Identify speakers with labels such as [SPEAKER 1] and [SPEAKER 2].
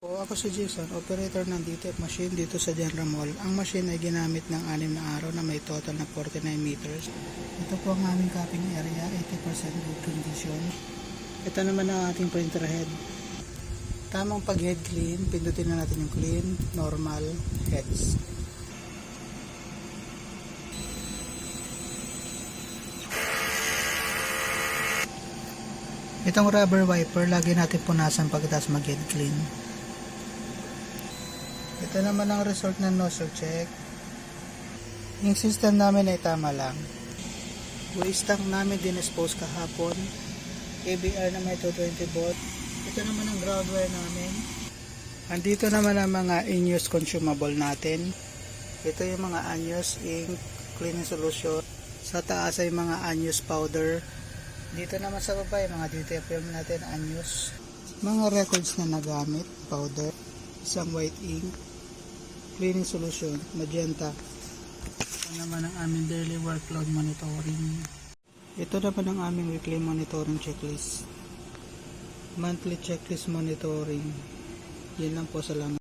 [SPEAKER 1] Ako si Jason, operator ng DTF machine dito sa General Mall. Ang machine ay ginamit ng 6 na araw na may total na 49 meters. Ito po ang aming copying area, 80% good condition. Ito naman ang ating printer head. Tamang pag-head clean, pindutin na natin yung clean, normal, heads. Itong rubber wiper, lagi natin punasan pagkatapos mag-head clean. Ito naman ang result ng nozzle check. Yung system namin ay tama lang. Waste tank namin dinispose kahapon. KBR na may 220 volt. Ito naman ang ground wire namin. Andito naman ang mga in-use consumable natin. Ito yung mga unused ink, cleaning solution. Sa taas ay mga unused powder. Dito naman sa baba yung mga DTF film natin unused. Mga records na nagamit, powder, isang white ink, cleaning solution, magenta. Ito naman ang aming daily workload monitoring. Ito naman ang aming weekly monitoring checklist. Monthly checklist monitoring. Yan lang po, salamat.